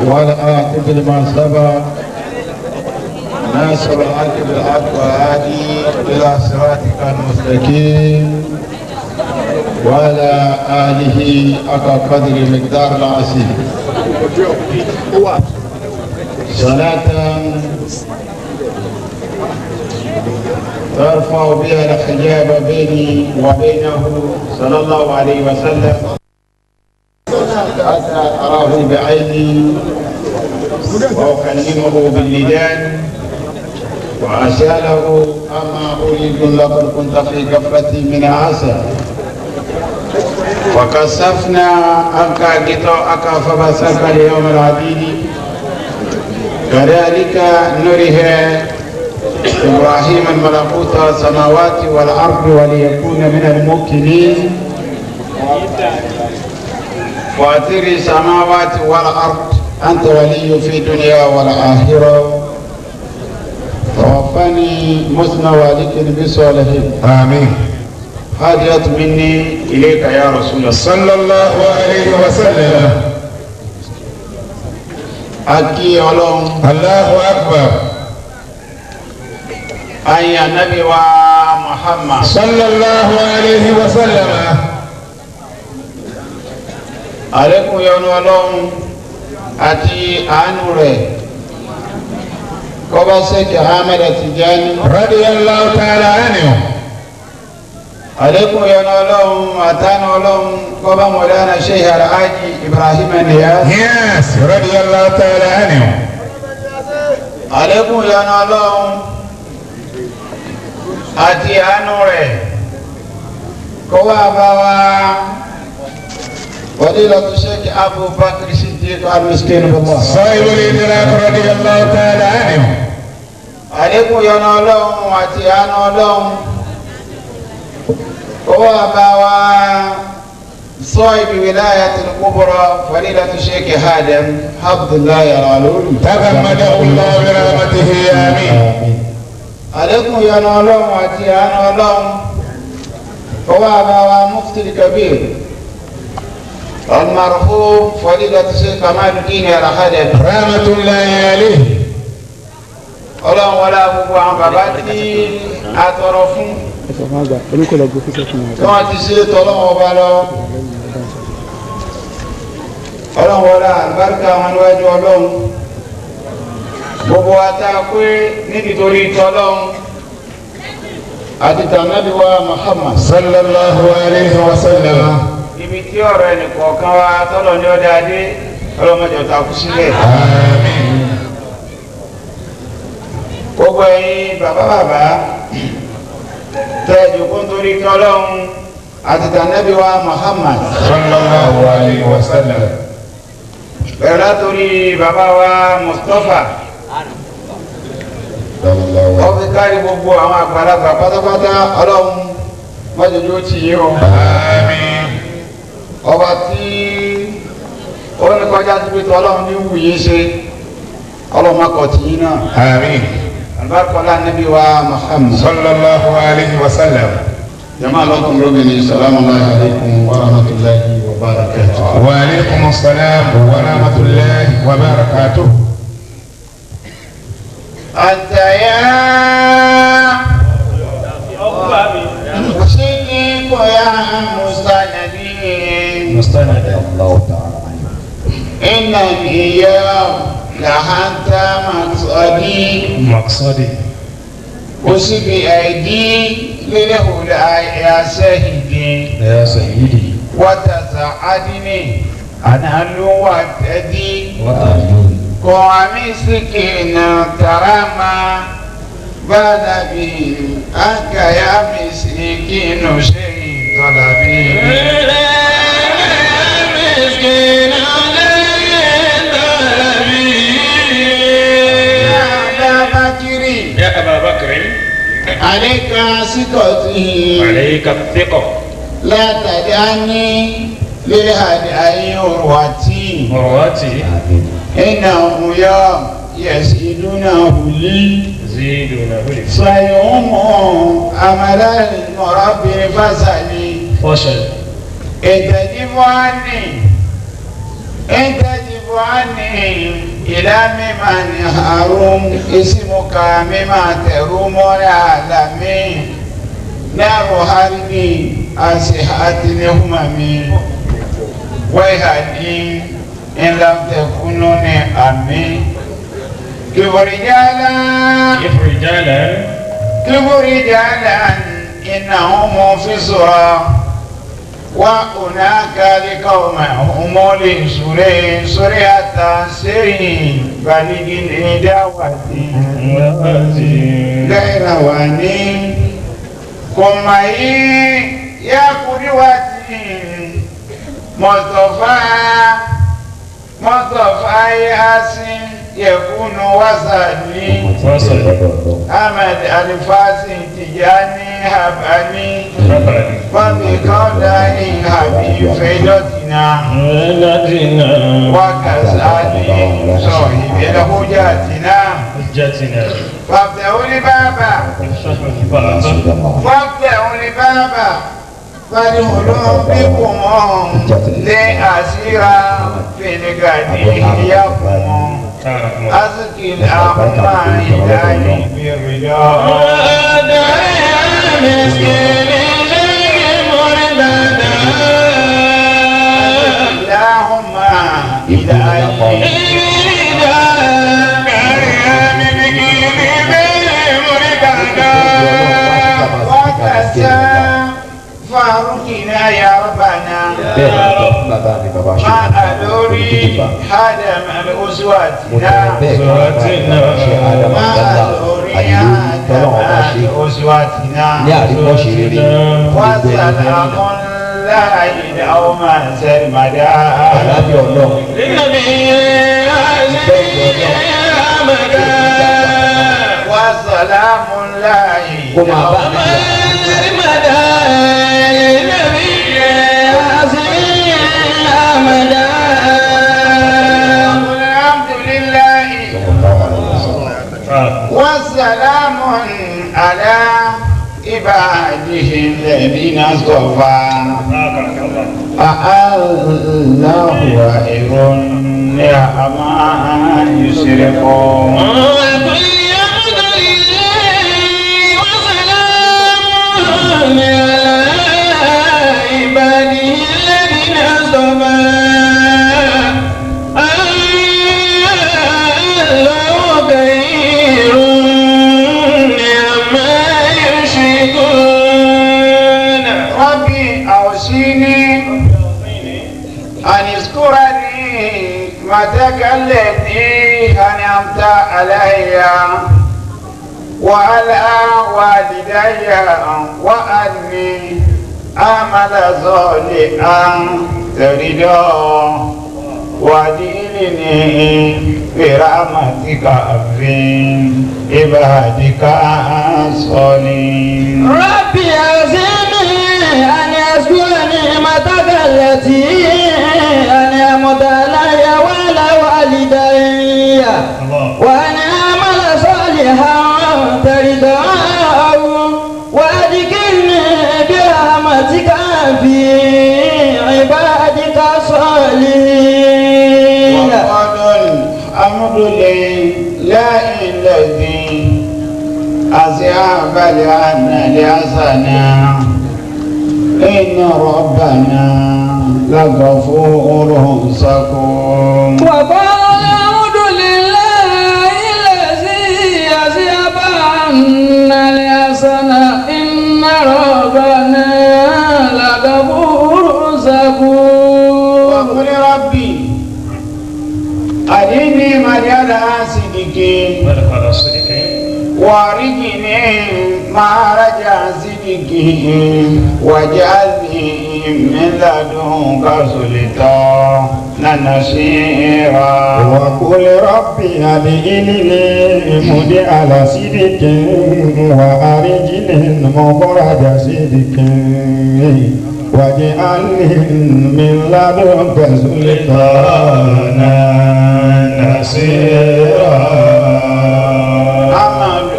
والعاقب لما سبق ناصر الحق بالحق وهادي الى صراطك المستقيم وعلى اله حق قدر مقدار العظيم صلاة ترفع بها الحجاب بيني وبينه صلى الله عليه وسلم حتى أراه بعيني وأكلمه باللسان وأسأله أما أريد لقد كنت في غفلة من عسى وكشفنا عنك غطاءك فبصرك اليوم العديد كذلك نريه إبراهيم الملكوت السماوات والأرض وليكون من الموقنين فاطر السماوات والأرض أنت ولي في الدنيا والآخرة توفني مسلما والدك بصالحين آمين. هديت مني إليك يا رسول الله صلى الله عليه وسلم. أكي علوم الله أكبر. أي نبي ومحمد صلى الله عليه وسلم. عليكم يا علوم أتي أنوري كوباسك أحمد تجاني رضي الله تعالى عنه. عليكم يا علوم أتانا علوم كوبا مولانا شيخ الحاج إبراهيم النياس Yes, رضي الله تعالى عنه. عليكم يا علوم أتي أنوري كوبا بابا فضيلة الشيخ أبو بكر الصديق المسكين بالله صاحب الإدراك رضي الله تعالى عنه. عليكم يا نولهم واتيانا لهم هو بابا صاحب ولاية الكبرى فضيلة الشيخ هادم عبد الله العلول تغمده الله برحمته آمين. عليكم يا نولهم واتيانا لهم هو بابا مفتي الكبير المرحوم فضيلة الشيخ كمال الدين الحدب رحمة الله عليه. ọlọ́run wọlé gbogbo àwọn bàbá tí a tọrọ fún tí wọ́n ti ṣe tọ́lọ́wọ́ ọba lọ ọlọ́run wọlé àlùbáríkà wọn níwájú ọlọ́run gbogbo wa tá a pé nítorí tọ́lọ́run àti tànàbí wa Muhammad sallallahu alayhi wa sallam. ibi tí ọ̀rọ̀ ẹnì kọ̀ọ̀kan wa tọ́lọ̀ ní ọdẹ adé ọlọ́mọdé ọ̀tá kú sílẹ̀. Àmín. gbogbo ẹ̀yin bàbá tẹ́ ìjòkó nítorí tọ́lọ́run àti tànàbí wa Muhammad sallallahu alayhi wa sallam. bẹ̀rẹ̀ látòrí bàbá wa Mustapha ọ̀fi kárí gbogbo àwọn àgbàlagbà pátápátá ọlọ́run mọ́jọ́jọ́ ti yé o. Àmín. ọba tí ó ní kọjá tó pété ọlọ́run ní wù yín ṣe ọlọ́run má kọ̀ tì yín náà. Àmín. alibarikọlá nabi wa Muhammad sallallahu alayhi wa sallam. jama lọkùn lóbìnrin salamu alaykum wa rahmatulahi wa barakatuh. wa alaykum assalam wa rahmatulahi وبركاته. أنت يا صديق يا مستندين مستند الله تعالى عنه. إنني يوم لحنت مقصدي وسب أيدي للهدى يا سيدي يا سيدي وتساعدني أنا الوتدي وأرجوني قوامي سكينة ترامى بلبي أنك يا مسكين شيء طلبي مسكين يا أبا بكر عليك ثقتي عليك الثقة لا تدعني للهدى عروتي مرواتي إنه يوم يزيدونه لي زيدنا بلي سيوم أمل المرب فسلي فشل تجب عني إلى ممن هارون اسمك مما تروم العالمين نار حربي أسحات الهمم ويهدي إن لم تكونوا أمين كبر رجالا إنهم في سورة وهناك لقوم هم لسورية سرين بلغ دعوتي غير واني كمي يا قدوتي مصطفى ياسين يكون وصلي أحمد الفاسي تجاني هبني وبقضاء حبيب فيدتنا وكسالي صاحب الحجاتنا فافتحوا الباب فادخلوا بكم لأسيرا في الغد يقوم أزكي الأعمى إلهي بالرضا مسكين اللهم إلهي فارقنا يا ربنا ما أدوري هدم الأسواتنا ما أدوري هدم الأسواتنا وسلام الله يوم سرمدا للنبي وسلام الله يوم سرمدا وسلام على عباده الذين اصطفى الله خير نعما يشركون أن اذكرني نعمتك التي أنعمت علي وعلى والدي وأني أعمل صالحا ترضاه وأدخلني برحمتك في عبادك الصالحين. ربي أعزني أن أذكر نعمتك التي أنعمت علي وعلى والدي وأن أعمل صالحا ترضاه وأدخلني برحمتك في عبادك الصالحين. الحمد لله الذي أذهب عنا الحزنا إن ربنا لغفور شكور. وقال الحمد لله الذي أذهب عنا الحزن إن ربنا لغفور شكور. وقل ربي أرني مجال صدقي مدخل الصديقين وارجني مخرج صدقه واجعلني من لدنك سلطانا نصيرا. وقل ربي أدخلني مدخل صدق وأخرجني مخرج صدق واجعلني من لدنك سلطانا نصيرا. أحمد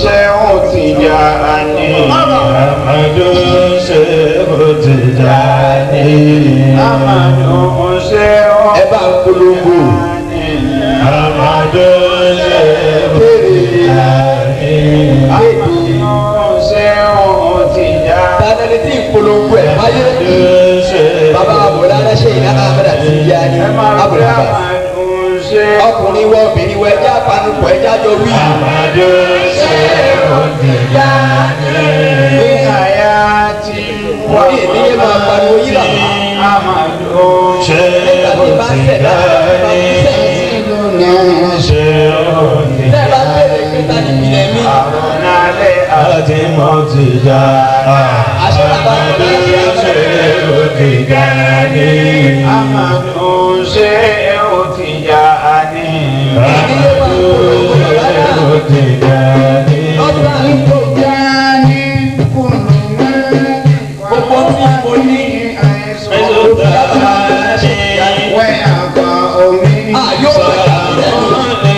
شيخ تجاني أحمد شيخ تجاني أحمد شيخ Eba polongo. أحمد شيخ تجاني Tadali ti polongo ẹ̀ máyé. Bàbá Abọ̀lára ṣe ìyára Amẹ́dà ti yá ní Abọ̀lára. Ọkùnrin wọ obìnrin wọ ẹja panupọ̀ ẹja jọ wí. أحمد شيخ تجاني Wọ́n ní ìdílé máa pariwo yí bàbá. Nígbà tí bá ń tẹ̀ dáadáa, bá ń sẹ́yìn. Tẹ́ bá bẹ̀rẹ̀ pé ta ni ìpìlẹ̀ mi. àti mo ti já Àṣàbàbà ṣe ó ti já ní. Amadu ṣe ó ti já ní. ìdílé máa polongo bàbá náà. Ó ti já ní. Ọ̀sán tó já ní gbogbo tí mo ní. Yóò padà sílẹ̀ ní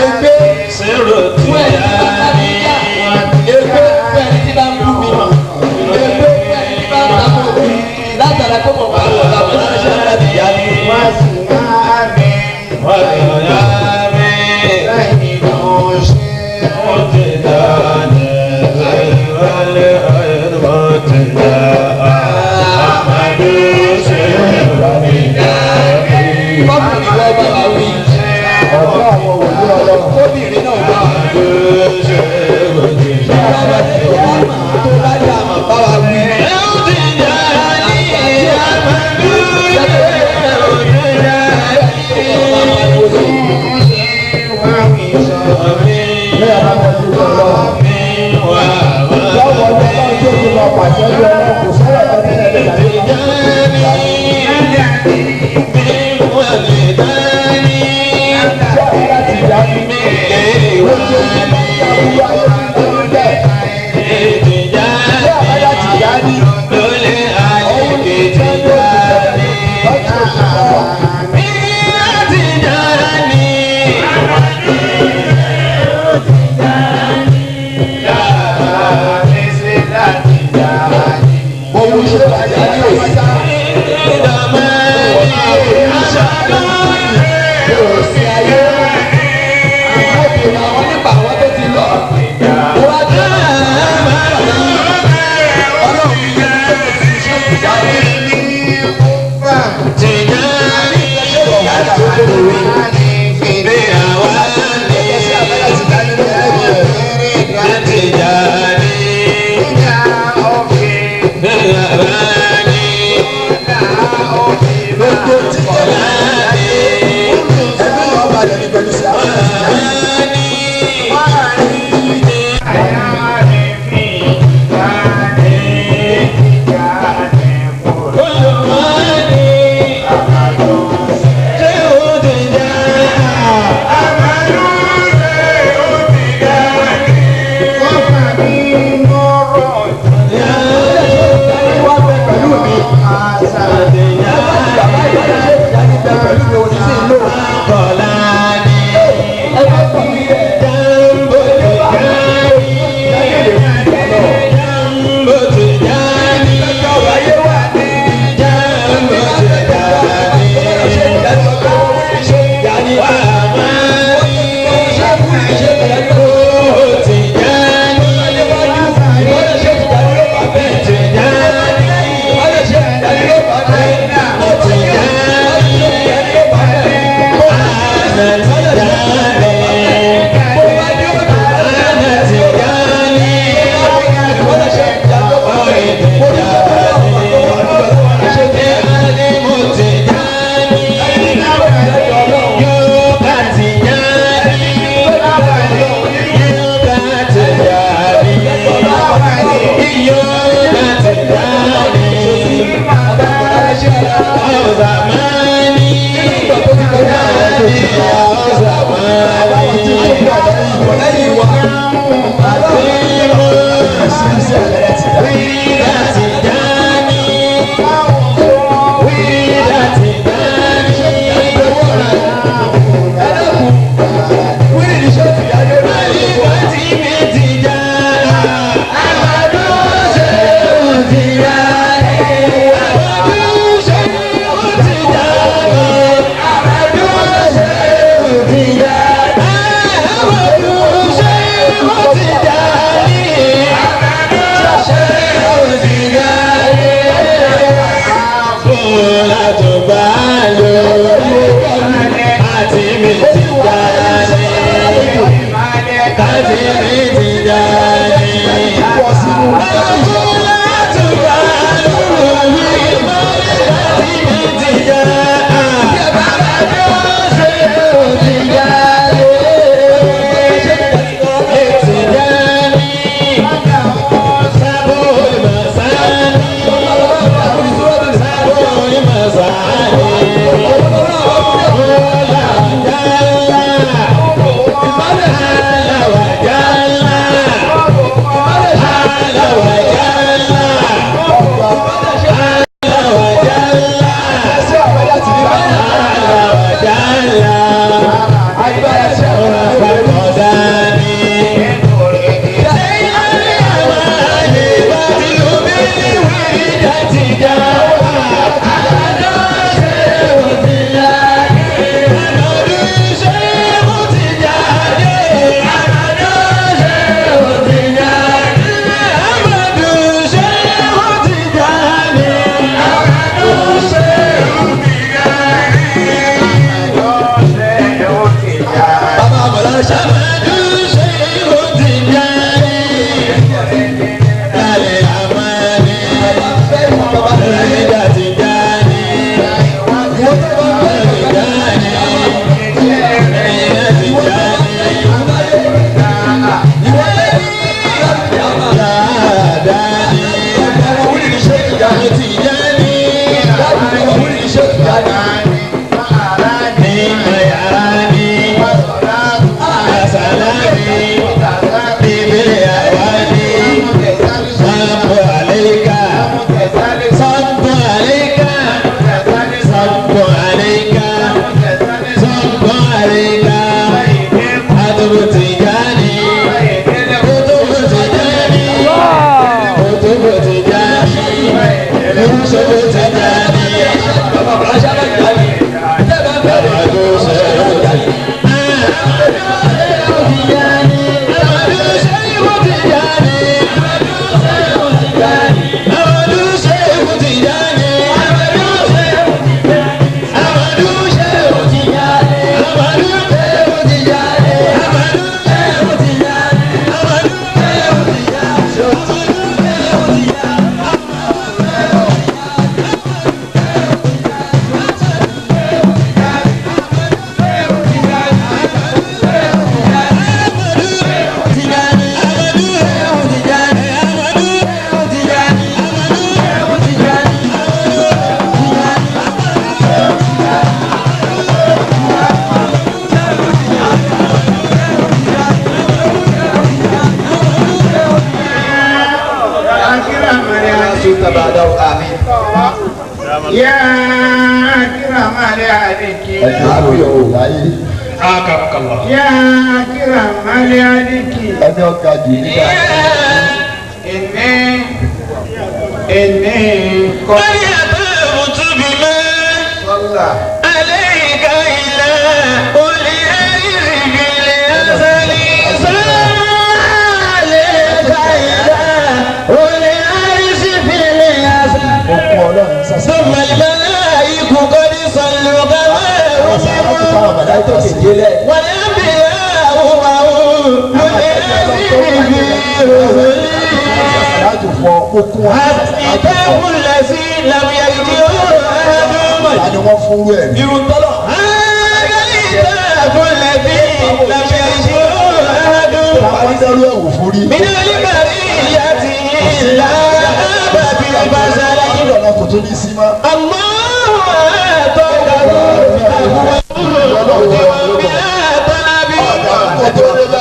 egbe fún ẹni tí bá bá mi yá, egbe fún ẹni tí bá ń bú mi, egbe fún ẹni tí bá ń takò mi, látara kó mọ̀ bá wọ̀ láwọn aláṣẹ láti yá ni. Kọ́bìnrin wọ́n bá wa wí. Kóbìnrin náà bá wa wí. Tó bá dá àmọ̀ bá wa wí.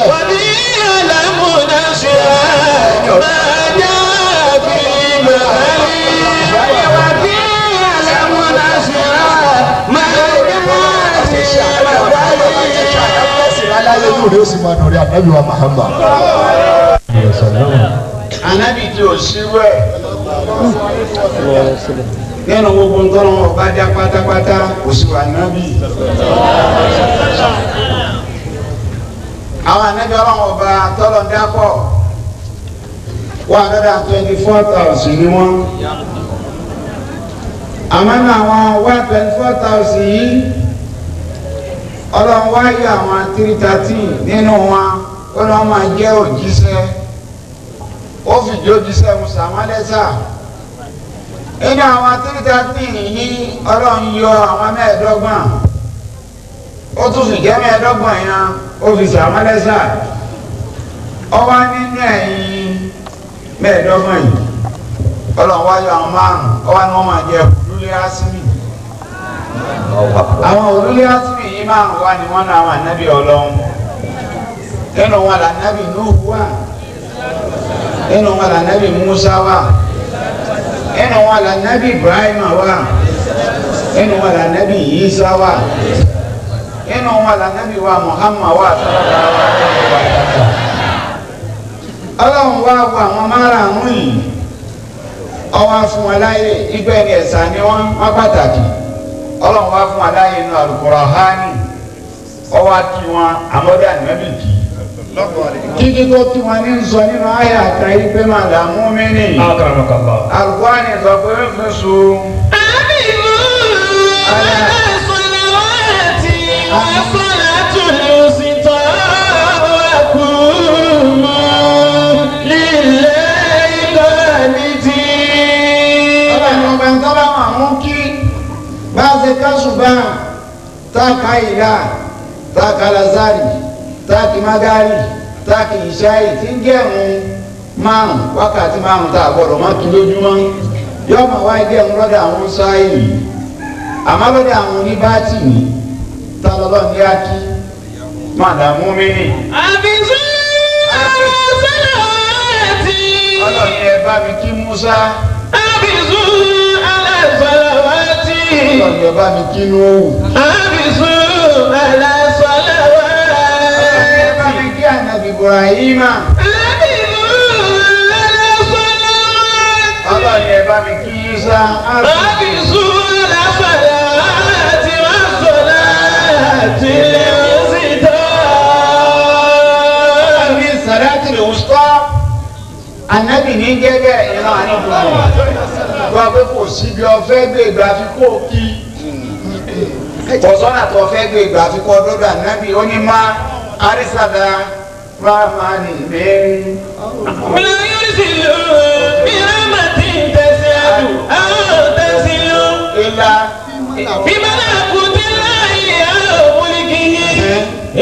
Wàbí àlámù láyé ní òde ó sì máa dọ̀rẹ́ ànábì wa Muhammad. Ànábì tí ò ṣírú ẹ̀ nínú gbogbo nǹkan ọba dá pátápátá kò sí wà nábì. Àwọn ànábì ọlọ́run ọba tọ́lọ̀ ń dápọ̀ 124,000 ni wọ́n. Àmọ́ náà àwọn 124,000 yìí ọlọ́run wáyé àwọn 313 nínú wọn ó lọ́ máa jẹ́ òjíṣẹ́. Ó fìdí òjíṣẹ́ musa wọn lẹ́sà. Nínú àwọn 313 yìí ọlọ́run yọ àwọn 15. Ó tún fi jẹ́ 15 yẹn ó fi sàwọn lẹ́sà. Ọwọ́ nínú ẹ̀yìn 15 yìí ọlọ́run wáyé àwọn 5. Ọwọ́ ni wọ́n máa jẹ olúlé asimi. Àwọn olúlé asimi yìí 5 wá ni wọ́n náà àwọn ànábì ọlọ́run. Nínú wọn là ànábì Nuhu wà. Nínú wọn là ànábì Musa wà. Nínú wọn là ànábì Ibrahim wà. Nínú wọn là ànábì Isa wà. Nínú wọn là ànábì wa Muhammad wà. Ọlọ́run wá wo àwọn márààrún yìí ọwọ́ fún wọn láyé ìgbẹ́ ni ẹ̀sà ni wọ́n pàtàkì. Ọlọ́run wá fún wọn láyé inú Al-Qur'ani ọwọ́ kí wọn àmọ́dé ànábì kì kíkí tó tí wọn ní sọ nínú ayé àtàyí pé máa là mú mi ní. Al-Qur'ani sọ pé ó fi sùn. Kasuba taka ila taka lazari taki magari taki ìṣáì tí ń gẹ̀rún 5 wákàtí 5 tá a gbọ́dọ̀ má kí lójúmọ́ yóò máa wá gẹ̀rún lọ́dọ̀ àwọn sáìlì àmọ́ lọ́dọ̀ àwọn oníbàtì ní tá lọ́dọ̀ ní ákí màdàmú mi ní. àbísú aláṣẹ́lẹ̀wẹ̀tì. ọlọ́ni ẹ bá mi kí Musa. àbísú aláṣẹ́lẹ̀wẹ̀tì. ọlọ́ni ẹ bá mi kí Nuhu. àbísú aláṣẹ́lẹ̀wẹ̀tì. ọlọ́ni ẹ bá mi kí ànábì Ibrahima. àbísú aláṣẹ́lẹ̀wẹ̀tì. ọlọ́ni ẹ bá mi kí Isa. àbísú aláṣẹ́lẹ̀wẹ̀tì wà sọ̀lá àti Ànábì ní gẹ́gẹ́ ìran àníbùnú wọ́n pé kò sí bí ọfẹ́ gbé ìgbà fi kó kí kọ̀sọ́nà tó fẹ́ gbé ìgbà fi kọ́ dọ́dọ̀ Ànábì ó ní má àrísàdá máa ní mẹ́rin. Bílá yóò sì lò bí rámà tí ń tẹ̀sí àdù àwọn tẹ̀sí lò. Ìlà bí bàbá kú tí láàyè àwọn òmùlíkì yìí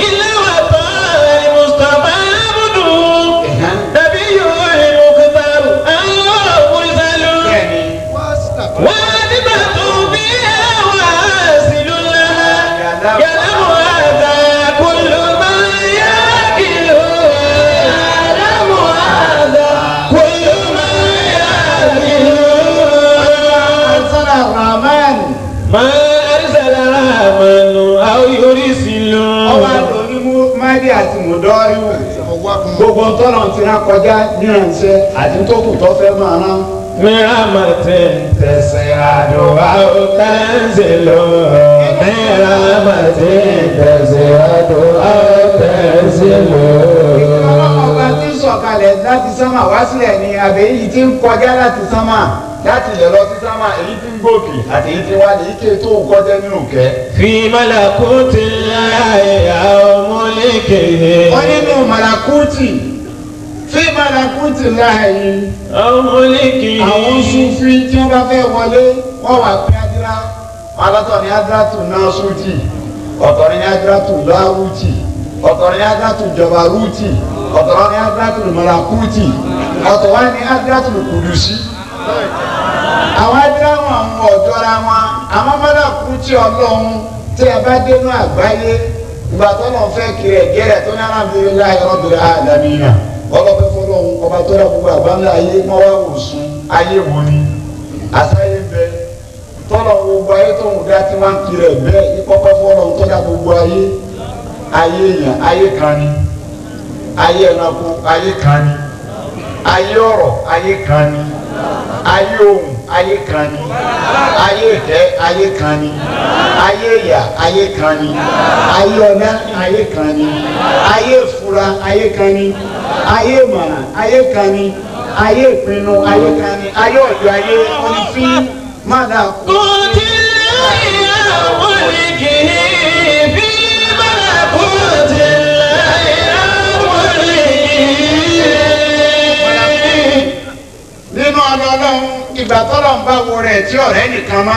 ilé wà tán ẹ̀ Mustapha Abudu. Dàbí yóò àti mọ̀dọ́rìwò gbogbo tọ́lọ̀ tí wọ́n kọjá nírànṣẹ́ àti tó kù tó fẹ́ máa rán. mìíràn máa tẹ̀ tẹ̀sẹ̀ àdùá ó tẹ̀sẹ̀ lọ. mìíràn máa tẹ̀ tẹ̀sẹ̀ àdùá ó tẹ̀sẹ̀ lọ. ìjọba ọba tí ń sọ̀kalẹ̀ láti sánmà wá sílẹ̀ ni àbẹ̀ èyí tí ń kọjá láti sánmà láti lè lọ sí sánmà èyí tí ń gòkè àti èyí tí wá lè ike tó kọjá nínú kẹ́. fi malakuti llahi aw mulkihi. wọ́n nínú malakuti fi malakuti llahi aw mulkihi. àwọn Sufi tí wọ́n bá fẹ́ wọlé wọ́n wà pé adira alátọ̀ ní adratu nasuti ọ̀tọ̀ ní adratu láwùtì ọ̀tọ̀ ní adratu jabaruti ọ̀tọ̀ ní adratu malakuti ọ̀tọ̀ wá ní adratu kudusi. àwọn adíráwọn àwọn ọ̀dọ́ra wọn àwọn malakuti Ọlọ́run tí ẹ bá dénú àgbáyé ìgbà tó lọ fẹ́ kiri ẹ̀gẹ́rẹ́ tó ní alhamdulillahi rabbil alamin ọlọ́pẹ́ fọlọ́run ọba tó rà gbogbo àgbáńlá ayé wọ́n wá wò sùn ayé wò ni àsáyé bẹ tọ́lọ̀ gbogbo ayé tó ń dá tí wọ́n ń kiri ẹ̀ bẹ́ẹ̀ ìpọ́pẹ́ fọlọ́run tó dá gbogbo ayé ayé èèyàn ayé kan ni, ayé ẹranko ayé kan ni, ayé ọ̀rọ̀ ayé kan ni, ayé ohun ayé kan ni, ayé ìtẹ́ ayé kan ni, ayé ìyà ayé kan ni, ayé ọ̀nà ayé kan ni, ayé ìfura ayé kan ni, ayé ìmọ̀ràn ayé kan ni, ayé ìpinnu ayé kan ni, ayé ọ̀dọ́ ayé onífín mọ́nà kú. nínú ọlọ́run ìgbà tọ́lọ̀ ń bá wo rẹ̀ tí ọ̀rẹ́ nìkan má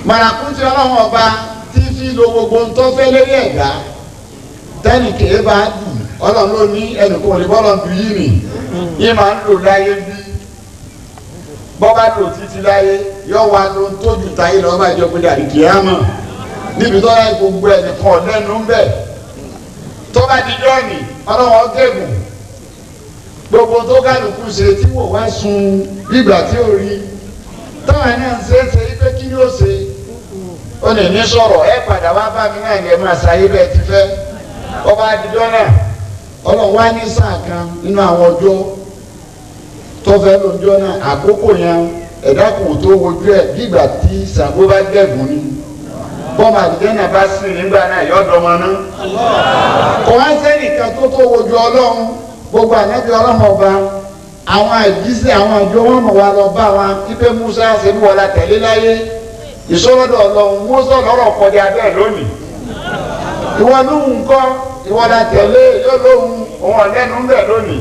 mọ̀nàkún tí ọlọ́run ọba tí fi lo gbogbo ń tọ́ fẹ́ lórí ẹ̀dá tẹ́nì kìí bá dùn ọlọ́run ló ní ẹnìkan òní bọ́lọ̀ ń bí yìí nì yìí máa ń lò láyé bí bọ́bá lò títí láyé yọ wá ló ń tójú táyé lọ́wọ́ bá jọ pé dàrí kìí á mọ̀ níbi tó láyé gbogbo ẹnìkan lẹ́nu ń bẹ̀ tó bá di jọ́ọ̀nì ọlọ́run ọgẹ́gùn gbogbo tó kálukú ṣe tí wò wá sun bígbà tí ò rí táwọn náà ń ṣe é ṣe pé kí ni ó ṣe ó lè ní sọ̀rọ̀ ẹ padà wá bá mi náà ní ẹ máa ṣayé bẹ́ẹ̀ ti fẹ́ ọba àdìjọ́ náà ọlọ́run wá ní sáà kan nínú àwọn ọjọ́ tó fẹ́ lójọ́ náà àkókò yẹn ẹ̀dá kò tó wojú ẹ̀ bígbà tí Ṣàngó bá gẹ̀gùn ni bọ́ọ̀mù àdìjọ́ náà bá sìn nígbà náà yọ̀ọ́dọ̀ ọmọ náà kò wá sẹ́nìkan tó wojú ọlọ́run gbogbo ànábì ọlọ́mọ ọba àwọn àjíṣẹ́ àwọn àjọ wọn mọ̀ wá lọ bá wa ipe Musa ṣe ní wọlá tẹ̀lé láyé ìṣòrodọ̀ ọlọ́run Musa lọ́rọ̀ kọjá bẹ́ẹ̀ lónìí ìwọ lóhùn ńkọ́ ìwọ la tẹ̀lé yóò lóhùn òun ọ̀lẹ́nu bẹ́ẹ̀ lónìí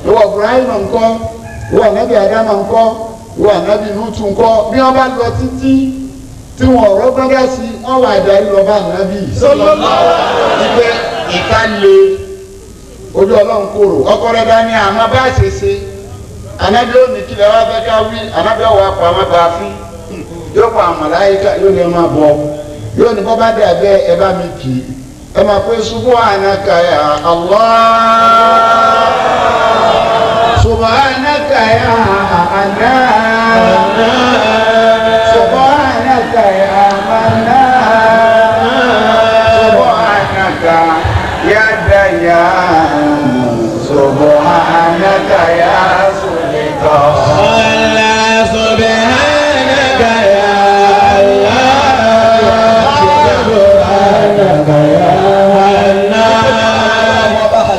ìwọ Ibrahim ńkọ́ ìwọ ànábì Adama ńkọ́ ìwọ ànábì Nutu ńkọ́ bí wọ́n bá lọ títí tí wọn ọ̀rọ̀ gbọ́dọ̀ sí wọ́n wà darí lọ bá ànábì ìpè ìka le ojú ọlọ́run kòrò ọkọ rẹ dání àmọ́ bá ṣe ṣe anábì ó ní kílẹ̀ wá fẹ́ ká wí anábì ọ̀wọ́ apá wọn bá fi yóò pa àmàláyíká yóò ní ẹ máa bọ̀ yóò ní bọ́ bá dé abẹ́ ẹ bá mi kì í ẹ máa pé subhanaka ya Allah subhanaka ya Allah subhanaka ya Mannan subhanaka ya Dayyan subhanaka ya Sultan Allah subhanaka ya Allah subhanaka ya Mannan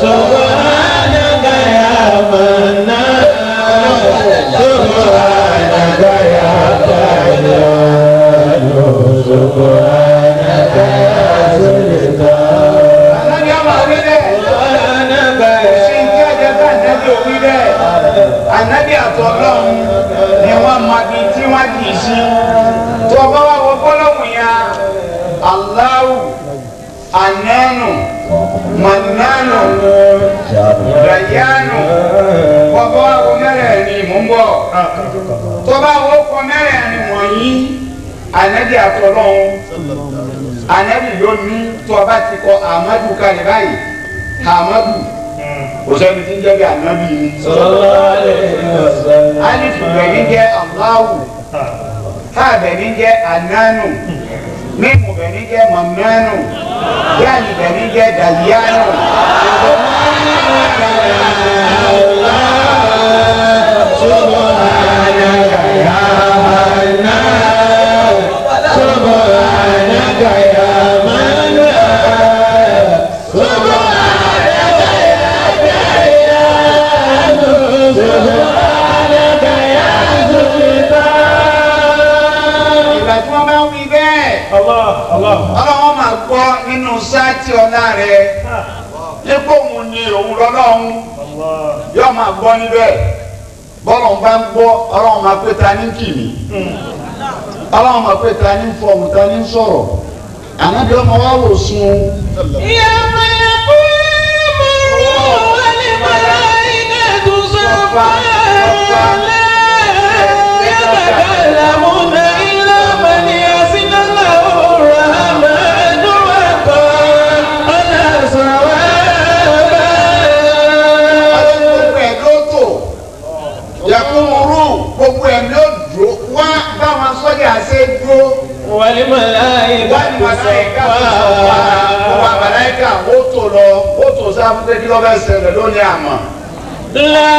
subhanaka ya Mannan subhanaka ya Dayyan subhanaka ya Sultan. Ànábì àtọ̀lọ́hún ni wọ́n máa bí tí wọ́n kì í sí tó bá wà wọ́n gbọ́lọ́hún ya Allahu Ananu Mannanu Dayyanu bọ́bá wà wọ́n mẹ́rẹ̀ẹ̀rin mú ń bọ̀ tó bá wọ́n kọ mẹ́rẹ̀ẹ̀rin wọ̀nyí Ànábì àtọ̀lọ́hún Ànábì ló ní tó bá ti kọ Ahmadu kalẹ̀ báyìí Ahmadu òsèlú tí ń jẹ́ bí ànábì ni. alifu bẹ̀ni jẹ́ Allahu ha bẹ̀ni jẹ́ Ananu mímu bẹ̀ni jẹ́ Mannanu yáàni bẹ̀ni jẹ́ Dayyanu. subhanaka ya Mannan subhanaka ya Mannan subhanaka ya ìgbà tí wọ́n bá ń wí bẹ́ẹ̀ ọlọ́wọ́n máa gbọ́ nínú sáàtì ọ̀la rẹ̀ nípò òun ni òun lọ́lọ́run yóò máa gbọ́ níbẹ̀ bọ́lọ̀ bá ń gbọ́ ọlọ́wọ́n máa pé ta ní kìnnì ọlọ́wọ́n máa pé ta ní fọ̀mù ta ní sọ̀rọ̀ ànábi ọmọ wa wò sun. ìyá máa yẹ kó mọ̀ wọ́n ní bàrà iná tó sọ̀fà يتكلمون إلا من يأذن له الرحمن وقال أنا صوابا. Yakuru gbogbo ẹ̀ ló dúró wá báwọn sọ́jà ṣe dúró. والملائكة صفا màláíkà ó tò lọ ó tò sáfún pé kí ló fẹ́ ṣẹlẹ̀ lónìí àmọ́. لا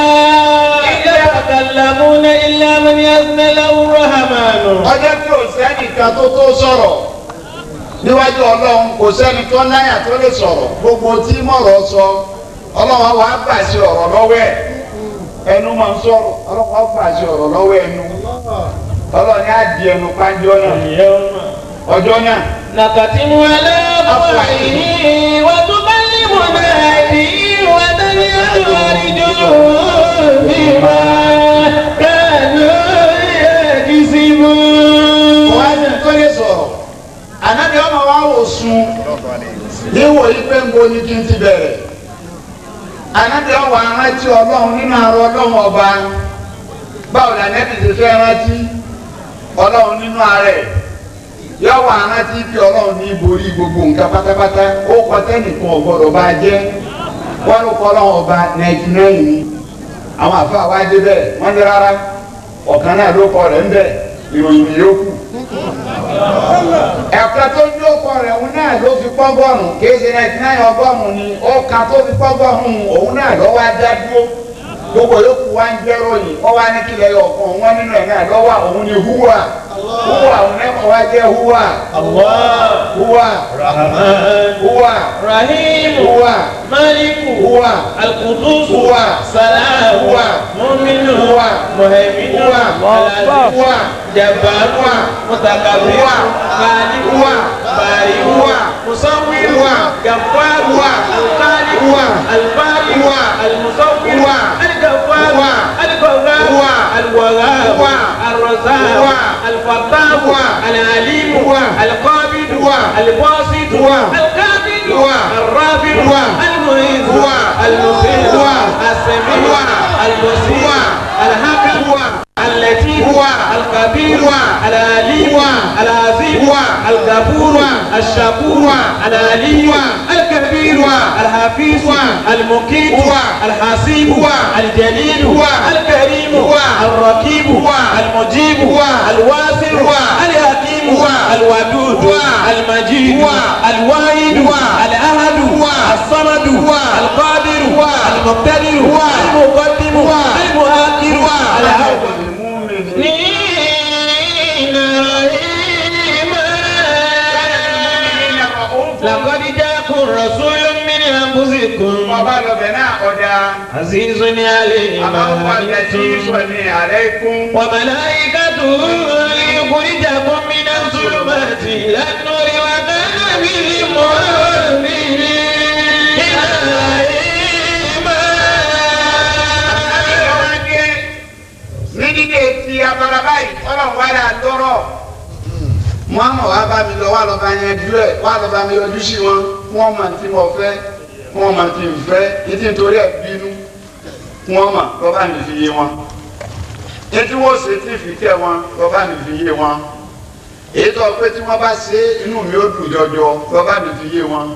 يتكلمون إلا من يأذن له الرحمن. ọjọ́ tí ò sẹ́nìkan tó sọ̀rọ̀ níwájú ọlọ́run kò sẹ́ni tó náyà tó lè sọ̀rọ̀ gbogbo tí mọ̀rọ̀ sọ ọlọ́run wa gbàṣẹ ọ̀rọ̀ lọ́wọ́ ẹ̀ ẹnu máa ń sọ̀rọ̀ ọlọ́run wa gbàṣẹ ọ̀rọ̀ lọ́wọ́ ẹnu ọlọ́run ní àdì ẹnu pàjọ́ náà ọjọ́ náà. نختم على أفواههم وتكلمنا أيديهم وتشهد أرجلهم بما كانوا يكسبون. wọ́n á tó lè sọ̀rọ̀ ànábi ọmọ wa wò sùn níwò yí pé ń bo ní kí n ti bẹ̀rẹ̀ ànábi ọwọ́ arántí ọlọ́run nínú àrò ọlọ́run ọba báwo la nẹ́bí ti fẹ́ rántí ọlọ́run nínú ààrẹ yọ̀wọ́ arántí kí ọlọ́run ní borí gbogbo nǹkan pátápátá ó kọ tẹ́nìkan ọ̀gbọ́dọ̀ bá jẹ́ wọ́n ló kọ́ ọlọ́run ọba 99 ni àwọn àfa wa dé bẹ́ẹ̀ wọ́n ní rárá ọ̀kan náà ló kọ rẹ̀ ń bẹ̀ ìròyìn yòókù ẹ̀ka tó ní ọkọ rẹ̀ òun náà ló fi pọ́gọ́rùn kéde 99 ọgọ́rùn ni ọ̀ka tó fi pọ́gọ́rùn òun náà lọ́wọ́ ajá dúró gbogbo yòókù wá ń jẹ́ ròyìn ọ wá ní kílẹ̀ ọ̀kan wọn nínú ẹ̀ náà lọ́wọ́ òun ni húwà òun náà wá jẹ́ húwà húwà húwà رحيم húwà مالك húwà القدوس húwà سلام húwà مؤمن húwà مهيمن húwà العزيز húwà جبار húwà متكبر húwà خالق húwà بارئ húwà مصور húwà جبار húwà الخالق húwà البارئ húwà المصور húwà الجبار húwà القهار húwà الوهاب húwà الرزاق húwà الفتاح húwà العليم húwà القابض húwà الباسط húwà القابض húwà الرافع húwà المعز húwà المذل húwà السميع húwà البصير húwà الحكم húwà اللطيف húwà الخبير húwà العليم húwà العظيم húwà الغفور húwà الشكور húwà العليم húwà الكبير húwà الحفيظ húwà المقيت húwà الحسيب húwà الجليل húwà الكريم húwà الرقيب húwà المجيب húwà الواسع húwà الحكيم húwà الودود húwà المجيد húwà الواحد húwà الأحد húwà الصمد húwà القادر húwà المقتدر húwà المقدم húwà المؤخر húwà الأول لقد جاءكم رسول من أنفسكم ọba lọbẹ náà ọjà عزيز عليه ما àbáwọ̀ àjẹsí عنتم sọ̀ni àlẹ́kùn. وملائكته ليخرجكم من الظلمات إلى النور وكان بالمؤمنين ní dídé ti abala báyìí ọlọ́run wá dáa lọ́rọ̀ muhammed wá bá mi lọ wá lọ bá yẹn dúró ẹ̀ wá lọ bá mi yọjú sí wọn wọ́n mọ̀ tí mo fẹ́ wọ́n mọ̀ tí mo fẹ́ etí nítorí ẹ̀ bínú wọ́n mọ̀ lọ́ bá mi fi yé wọn etí wọ́n ṣe tí fi tẹ̀ wọn lọ́ bá mi fi yé wọn èyí tó pé tí wọ́n bá ṣe inú mi ó dùn jọjọ lọ́ bá mi fi yé wọn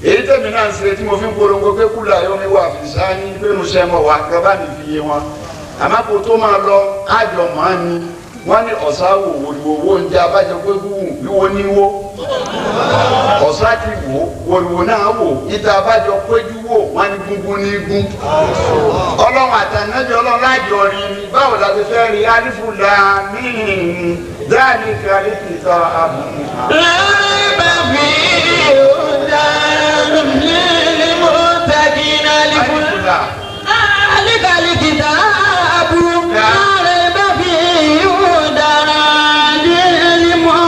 èyí tẹ̀mí náà ṣe tí mo fi ń polongo pé kúlà yóò mi wà fi sáà ní pé mo ṣe mọ̀ wá lọ́ bá mi fi yé wọn àmọ́ kó tó máa lọ ájọ máa ní wọ́n ní ọ̀sá wò wòlíwò oúnjẹ abájọ pé wíwo ní wó ọ̀sá ti wò wòlíwò náà wò ìta abájọ péjú wò wọ́n ní gúngún ní gún ọlọ́run àtànájọ ọlọ́run lájọ rí ni báwo la ti fẹ́ rí alifu láàmín dáàbì kárí kìtà àbùkù. láì bá fi ọ̀dà للمتقين alifu alikita abu láì bá fi ọ̀dà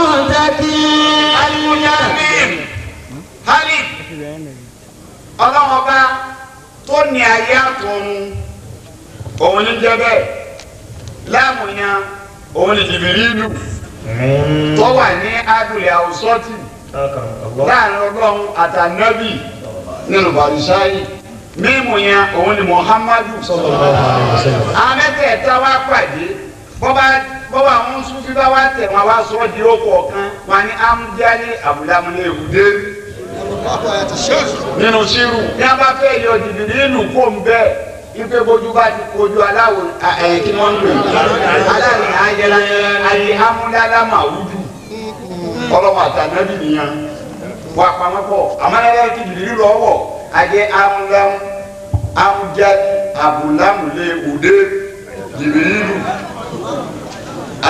للمتقين. alimuyamin hali ọlọ́run ọba tó ní ayé àtọ̀run òun ní jẹ́ bẹ́ẹ̀ láàmú yan òun ní Jìbìrìlù tó wà ní adùlẹ̀ àwùsọ́tì láàrin ọlọ́run àtànábì nínú bàrìsáyì mímu yan òun ní Muhammadu amẹ́tẹ̀ẹ̀ta wá pàdé bọ́bá àwọn Sufi bá wá tẹ̀ wọn wá sọ di okò ọ̀kan wọn ní amúdíálé àbúlámúlẹ̀ èwùdé nínú sírù ní a bá fẹ́ yọ Jìbìrìlù kó ń bẹ́ẹ̀ ipe bójú bá ti kojú aláwo kí wọ́n ń pè aláàrin ayẹyẹ ayé amúdálá màwúdù ọlọ́wọ́ àtànábì nìyẹn wà pamọ́ pọ̀ àmàlẹ́lẹ́ ti dìrí lọ́wọ́ ajẹ́ amúlámù amújáde abúlámùlé òde jìbìrìlù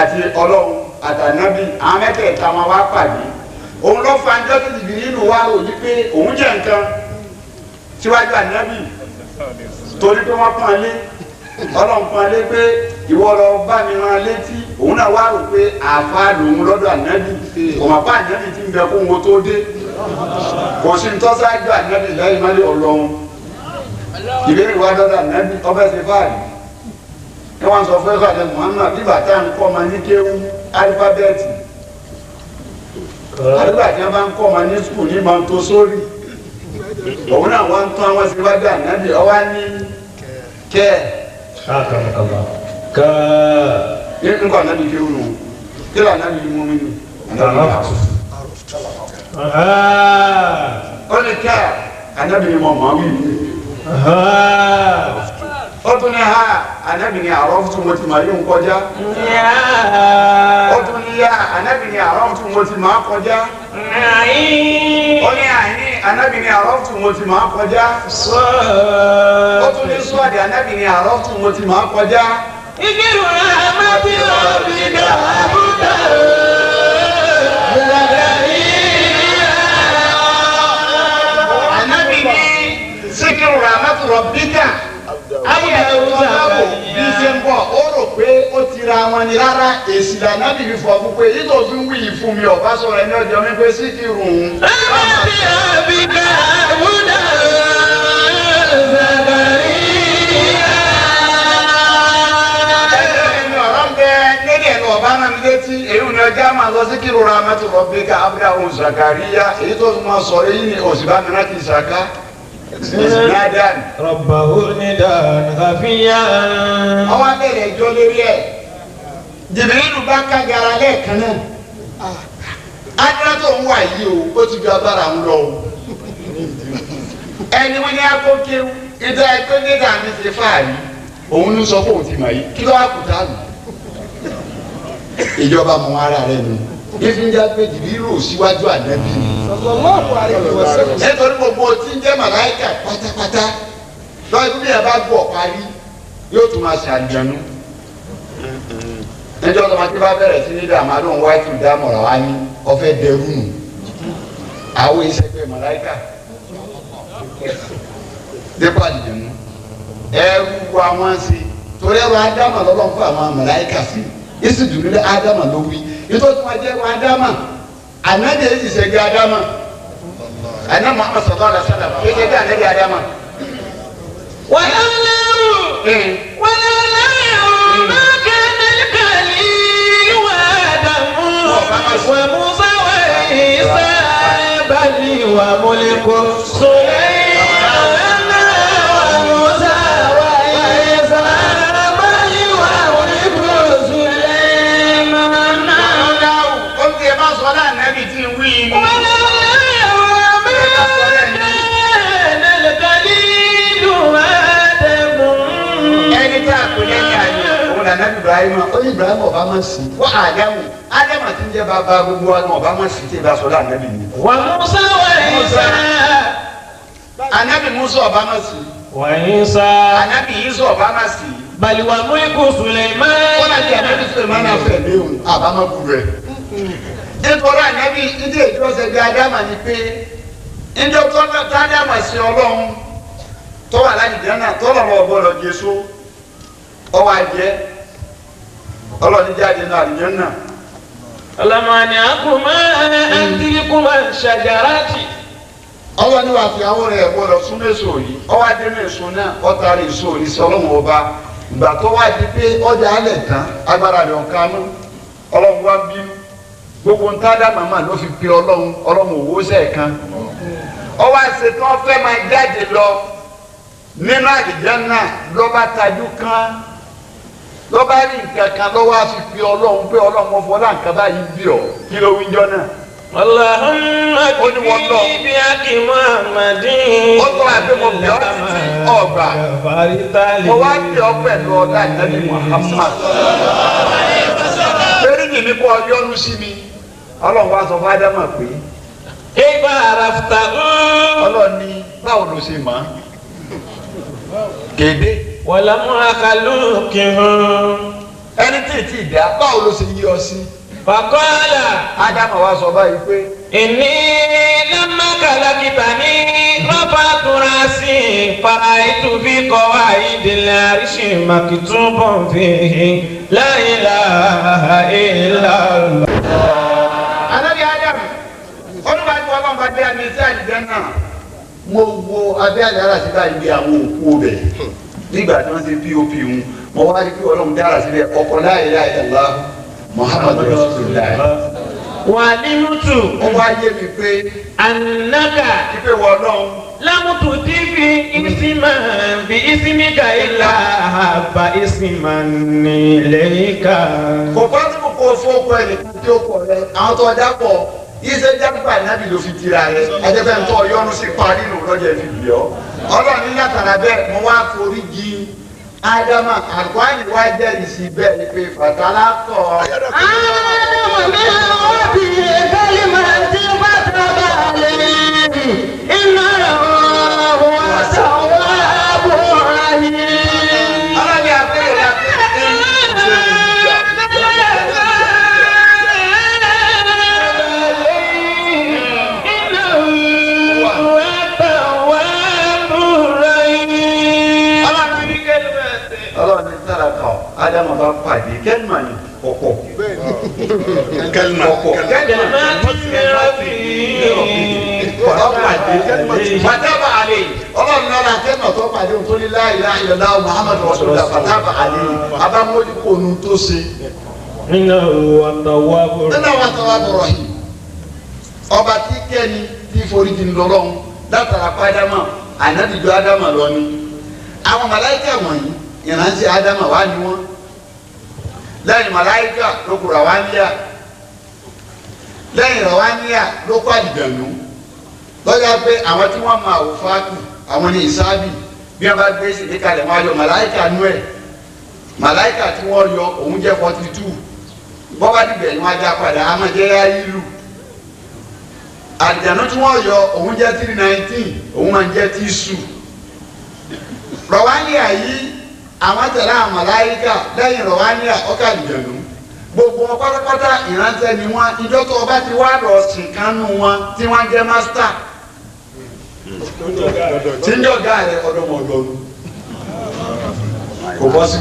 àti ọlọ́run àtànábì àwọn mẹ́tẹ̀ẹ̀ta wọn wá pàdé òun ló fa ẹjọ́ tó jìbìrìlù wá òní pé òun jẹ́ nǹkan síwájú ànábì torí pé wọ́n pọ́n lé ọlọ́run pọ́n lé pé ìwọ lọ bá mi rán létí òun náà wá rò pé àfa lòun lọ́dọ̀ ànábì kò mà bá ànábì ti ń bẹ kó wọn tó dé kò sí ní tọ́sájú ànábì lẹ́yìn má lé ọlọ́run ìbéèrè wa lọ́dọ̀ ànábì ọbẹ̀ ti fáàlì kí wọ́n sọ fún ẹ̀ka àdéhùn Muhammad bí bàtà ń kọ́ ọmọ ní kéwú alifábẹ́ẹ̀tì àdúgbà tí wọ́n bá ń kọ́ ọmọ ní skul ní Montessori òun náà wọ́n ń tán àwọn síwájú ànábì ọwá ní kẹ́ ẹ̀ nǹkan ànábì kéwú nù kí ló ànábì mú mi nù ó ní kẹ́ ànábì ni mo mọ̀ wí ó tún ní ha ànábì ni àrọ́ fún mo ti máa yóò kọjá ó tún ní ya ànábì ni àrọ́ fún mo ti máa kọjá ó ní àyín ànábì ni àrọ́ fún mo ti máa kọjá ó tún ní sọ́ọ̀dì ànábì ni àrọ́ fún mo ti máa kọjá. ìgbìrù àmàbí ọ̀bí dàbúdà ànábì ni síkírù rahmatu rabbika ayé ọlọ́wọ́ bí ṣe ń bọ̀ ó rò pé ó ti ra wọn ni rárá èsì lànà bìbí fọ fún pé yìí tó fi ń wí yìí fún mi ọba sọ̀rọ̀ ẹni ọjọ́ mi pé sí kí rùn. àmàbí ọ̀bí dàbúdà ẹni ọ̀rọ̀ ń bẹ lédè ẹ̀nu ọba náà mi létí èyí ni ọjà máa lọ sí kírun rahmatu rabbika abdulhun zakariya èyí tó máa sọ èyí ni òsínbà mi láti ṣàká. Nadan. Rabbahu nidan khafiya. Àwọn abẹ́rẹ́ ìjọ lórí ẹ̀. Jìbìrìlù bá kágara lẹ́ẹ̀kan náà. Adúlá tó ń wà yìí o, ó ti ju abára ń lọ o. Ẹni wọ́n ní akókéwú, ìdá ẹgbẹ́ nígbà mi ti fàárí. Òun ló sọ pé òun ti mọ̀ yìí. Kí ló wá kù tá lù? Ìjọba mọ ara rẹ̀ nù. Ìfúnjà pé Jìbìrìlù síwájú ànábì. Nítorí gbogbo tí ń jẹ́ màláìkà pátápátá lọ́wọ́ ibi yẹn bá gbọ́ parí yóò tún máa ṣe àlùjànnú. Níjọ́ tó máa ti bá bẹ̀rẹ̀ sí ní dààmú àdóhùn wáìtì dámọ̀ràn wá ní ọ̀fẹ́ dẹrú nù. Àwọn ìṣẹ́gbẹ́ màláìkà dépò àlùjànnú. Ẹrú wa wọ́n ṣe torí ẹrú ádámà lọ́lọ́ fún àwọn màláìkà sí. Yíṣu dùnú lé ádámà ló wí. Yíṣu tó máa jẹ́ ẹrú ádámà. Ànájẹ yìí ti ṣẹ́gbẹ́ ádámà. Àná Muhammad sallallahu alaihi wasallam kí ẹ dá ànábì ádámà. وموسى وعيسى بل وملك سليمان وموسى وعيسى بل وملك سليمان. قلت يا ما صلاة النبي تنوين Nabi Ibrahim ó ní Ibrahim ọba máa sì wọ́n Ádámù Ádámù àti ń jẹ́ bàbá gbogbo wa ọba máa sì tí ìbá sọ̀rọ̀ ànábì ni. Wa Musa wa Isa. Ànábì Musa ọba máa sì. Wa Isa. Ànábì Isa ọba máa sì. Bal wa mulku Sulaiman. Wọ́n láti ànábì Sulaiman náà fẹ̀ léwu àbá máa bu rẹ̀. Nítorí ànábì ìdí ìjọsẹ̀ bí Ádámù ni pé ìjọ tó Ádámù sí Ọlọ́run tó wà láti dáná tó lọ́wọ́ ọgbọ́dọ̀ Jésù ọwọ́ àjẹ́ ọlọ́ọ̀ni jáde náà àdìyàn náà. Ọlọ́mọdé àkùnmá àǹtíríkùmá ṣàjàràtì. ọlọ́ọ̀ni wà fi àwọn rẹ̀ gbọ́dọ̀ sún èso yìí ọwọ́ adé náà èso náà ọ̀tàrí èso yìí sí ọlọ́run ọba ìgbà tó wá di pé ọjà alẹ̀ tán agbára rẹ̀ ọ̀ka nú ọlọ́run wá bínú gbogbo ń tádà màmá ló fi pe ọlọ́run òwò sẹ́ẹ̀kan ọwọ́ àṣetán fẹ́ máa jáde lọ nínú àdìjẹ́ náà lọ́ba tajú kan lọ́ba rí nǹkan kan lọ́wọ́ àfi fi ọlọ́run pé ọlọ́run wọn fọlá nǹkan báyìí bí ọ kí ló wíjọ náà. Allahumma kìí bí akí Muhammadin. ó tọ́ àbí mo bẹ̀ ọ́ títí ọgbà mo wá bẹ̀ ọ́ pẹ̀lú ọ̀dà ìnáwó Muhammad. Fẹ́rí yìí ni kò yọnu sí mi ọlọ́run wá sọ fún Ádámà pé. Ibara arafta. ọlọ́ni báwo ló ṣe mọ̀ kéde. wàlámù àkàlùkìhùn. ẹni tí dá báwo ló ṣe yí ọ sí. fàkọ́lá. ádámù wa sọ báyìí pé. ìní lámàkàlà kìtàní rọ́bà túnrasì fara ìtúbí kọ́ àìdílé àríṣì màkìtúbọ̀ fìhì la ilaha illallah. Ànábì Ádámù olùbàdàn wọn bá gbé àmì sí àdìjẹ náà. mo wo abẹ́ àlẹ́ ara sí báyìí bí àwọn òkú bẹ̀ nígbà tí wọ́n ṣe pop ń mo wá rí pé ọlọ́run dára sílẹ̀ ọkọ̀ la ilaha illallah Muhammadu Rasulullah. wàlímùtù. ó wá yé mi pé. ànágà. ipe wọ náà. lámùtù tí fi ìsìmà bí ìsìmìkà ìlà àbá ìsìmà nílẹ̀ẹ́ká. kò pásítọ̀ kó fọ́ọ̀kọ ẹnìkan tí ó kọ̀ rẹ àwọn tó ọjà pọ̀ iṣẹ́ jágbá ìnábì ló fi tira rẹ ẹjẹbẹ́ ń tọ́ yọnu sí parí nù lọ́jọ́ ìfi bì ọ́ ọlọ́run ní látara bẹ́ẹ̀ mo wá forí jí ádámà àgbáyé wá jẹ́rìí sí bẹ́ẹ̀ ni pé fàtàlá kọ́. ádámà mi ò bí kálí máa ti fàtàlá lè iná ọ̀hún àtàwọn àbúrò ayé. ọlọ́run àpẹẹrẹ Ádámù bá pàdé kẹ́lìmà ni ọ̀pọ̀ kẹ́lìmà ọ̀pọ̀ kẹ́lìmà fataba ale ọlọ́run náà kẹ́lìmà tó pàdé òun tó ní la ilaha illallah Muhammadu Rasulullah fataba ale abamodi konu tó ṣe. nínú àtàwọn bọ̀rọ̀ yìí ọba tí kẹ́ni tí foríjì ń lọ́rọ́run látara pa Ádámù ànádìjọ Ádámù lọ ni àwọn màláíkà wọ̀nyí ìrántí Ádámù wá ní wọn lẹ́yìn màláíkà ló kù Ràwáníyà lẹ́yìn Ràwáníyà ló kọ́ àdìjànú lọ́jà pé àwọn tí wọ́n máa wò fáàkù àwọn ní ìsáàbì bí wọ́n bá gbé sílé kalẹ̀ wọ́n á yọ màláíkà nú ẹ̀ màláíkà tí wọ́n yọ òun jẹ́ 42 bọ́bá dìbẹ̀ ni wọ́n á já padà á máa jẹ́ yáyílù àdìjànú tí wọ́n yọ òun jẹ́ 319 òun máa ń jẹ́ tíṣù Ràwáníyà yìí àwọn tẹ̀lé àwọn màláíkà lẹ́yìn Ràwáníyà ọkà àdìjànú gbogbo wọn pátápátá ìrántẹ́ ni wọn ìjọ tó ọba ti wá lọ sìnkánú wọn tí wọ́n jẹ́ mástà tí ń jọ̀gá rẹ̀ ọ̀dọ́mọdọ́nu kò bọ́ sí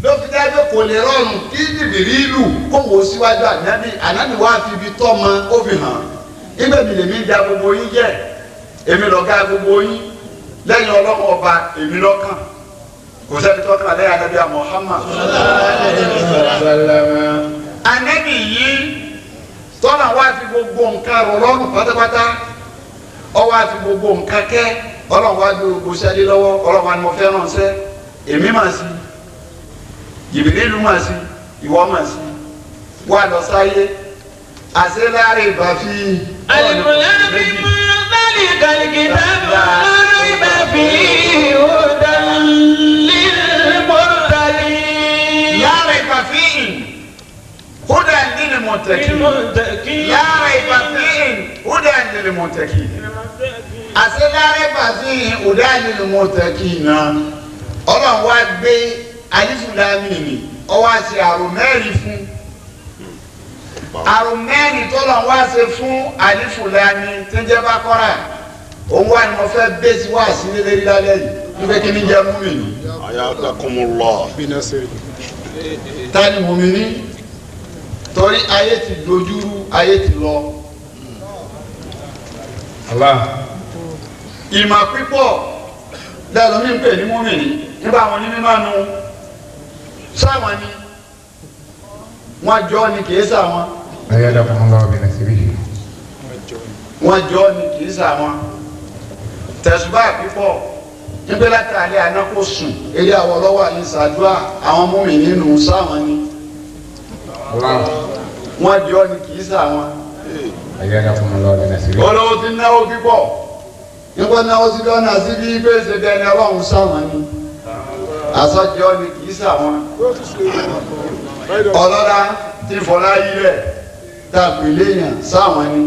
ló fi dájú kò lè rọrùn kí Jìbìrìlù kó wò síwájú ànábì wá fi ibi tọ́ mọ ó fi hàn ibẹ̀ mi lèmi da gbogbo yín jẹ́ èmi lọ̀gá gbogbo yín lẹ́yìn ọlọ́mọ ọba èmi lọ́kàn kò sẹ́ni tọ́kàn lẹ́yìn ànábì Muhammad. ànábì yìí tọ́nà wá fi gbogbo nǹkan rọ̀ lọ́rùn pátápátá ọwọ́ àti gbogbo nǹkan kẹ́ ọlọ́run wá gbé gbogbo sẹ́lẹ̀ lọ́wọ́ ọlọ́run wá ní mo fẹ́ràn sẹ́ èmi mà sí Jìbìrìlù mà sí ìwọ mà sí wà lọ sáyé àṣẹ láàrin ìbàfi. alìmọ̀lẹ́bí mú bẹ́ẹ̀ni kàlìkìtà bọ̀ lórí bẹ́ẹ̀bí òdà lílmọ̀tàlì. láàrin ìbàfi òdà lílmọ̀tàkì. láàrin ìbàfi òdà lílmọ̀tàkì. àṣẹ láàrin ìbàfi òdà lílmọ̀tàkì náà ọlọ́run wá gbé alifulami ni ọwọ́ àti àrùn mẹ́rin fún àrùn mẹ́rin tó lọ wá ṣe fún alifulami tí ń jẹ́ Bákọ́rà òun wà ní mo fẹ́ bẹ́sí wá sí lélẹ́rí lálẹ́ yìí nígbà kí ni jẹ́ múmìnì. Ayakumullah. ta ni múmìnì torí ayé ti dojúrú ayé ti lọ. ìmọ̀ pípọ̀ lẹ́nu mi ń pè ní múmìnì nígbà wọn ní mímọ́ nu sáwọn ni wọn jọ ni kì í sáwọn. Ayadakumullah bi nasrihi. wọn jọ ni kì í sáwọn. tẹ̀sùbá pípọ̀ nígbà látàlẹ́ àná kò sùn eré àwọ̀ lọ́wọ́ àyè sàdúrà àwọn múmi nínú sáwọn ni. wọn jọ ni kì í sáwọn. Ayadakumullah bi nasrihi. olówó ti náwó pípọ̀ nígbà náwó ti lọ́nà síbi gbèsè bẹ́ẹ̀ ni ọlọ́run sáwọn ni. àsọjọ ni kì í sáwọn. ọlọ́lá tí fọlá yí rẹ̀ tàbí léèyàn sáwọn ni.